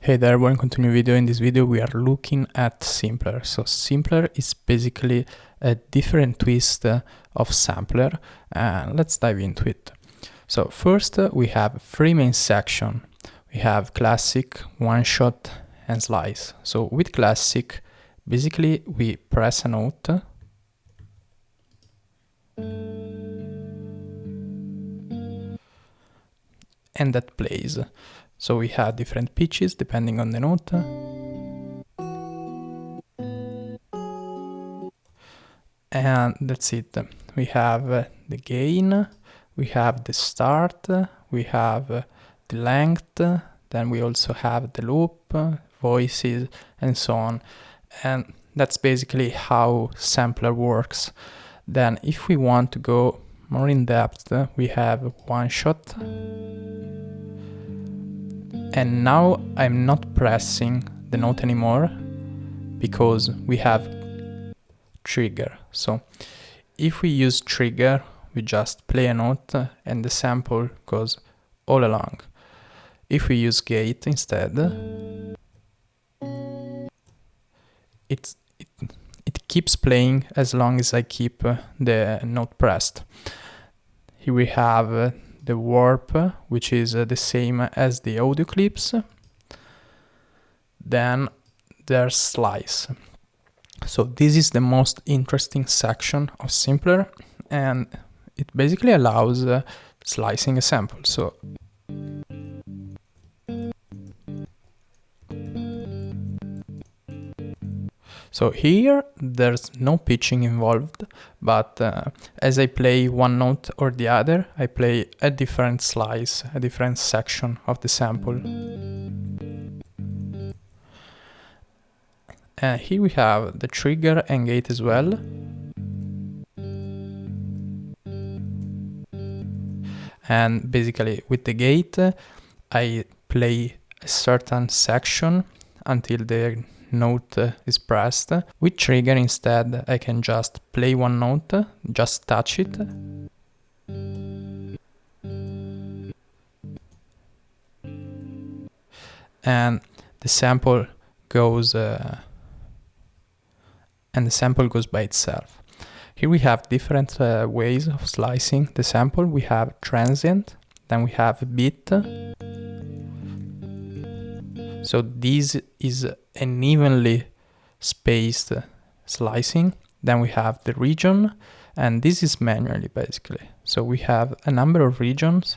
Hey there, welcome to a new video. In this video we are looking at Simpler. So Simpler is basically a different twist of Sampler, and let's dive into it. So first we have three main sections. We have Classic, One Shot and Slice. So with Classic, basically we press a note and that plays. So we have different pitches depending on the note. And that's it. We have the gain, we have the start, we have the length, then we also have the loop, voices, and so on. And that's basically how Sampler works. Then if we want to go more in depth, we have One Shot. And now I'm not pressing the note anymore because we have trigger. So if we use trigger, we just play a note and the sample goes all along. If we use gate instead, it keeps playing as long as I keep the note pressed. Here we have the warp, which is the same as the audio clips. Then there's slice. So this is the most interesting section of Simpler, and it basically allows slicing a sample. So here there's no pitching involved, but as I play one note or the other, I play a different slice, a different section of the sample. And here we have the trigger and gate as well. And basically with the gate, I play a certain section until the note is pressed. With trigger instead, I can just play one note, just touch it, and the sample goes by itself. Here we have different ways of slicing the sample. We have transient, then we have beat. So this is an evenly spaced slicing. Then we have the region, and this is manually basically. So we have a number of regions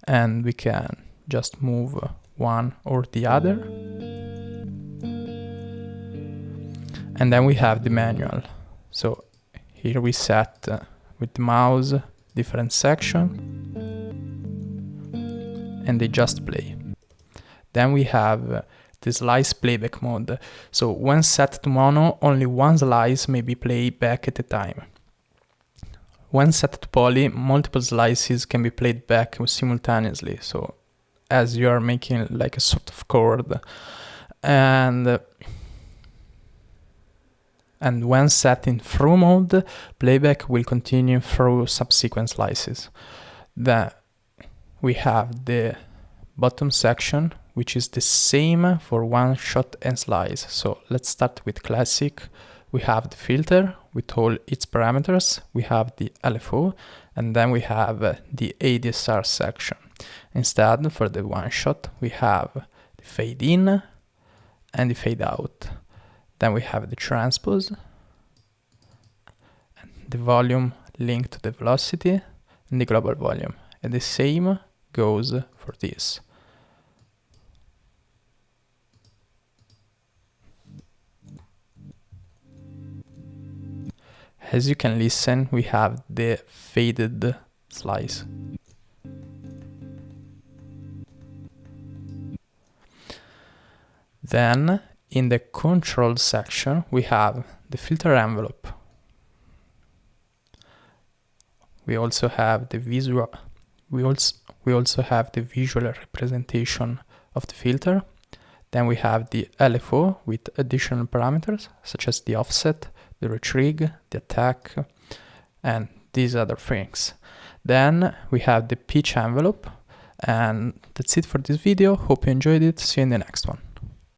and we can just move one or the other. And then we have the manual. So here we set with the mouse different section and they just play. Then we have the slice playback mode. So when set to mono, only one slice may be played back at a time. When set to poly, multiple slices can be played back simultaneously. So as you are making like a sort of chord. And when set in through mode, playback will continue through subsequent slices. Then we have the bottom section, which is the same for One Shot and Slice. So let's start with Classic. We have the filter with all its parameters. We have the LFO, and then we have the ADSR section. Instead, for the One Shot, we have the fade in and the fade out. Then we have the transpose, the volume linked to the velocity, and the global volume. And the same goes for this. As you can listen, we have the faded slice. Then in the control section, we have the filter envelope. We also have the visual. We also have the visual representation of the filter. Then we have the LFO with additional parameters such as the offset, the retrig, the attack, and these other things. Then we have the pitch envelope, and that's it for this video. Hope you enjoyed it. See you in the next one.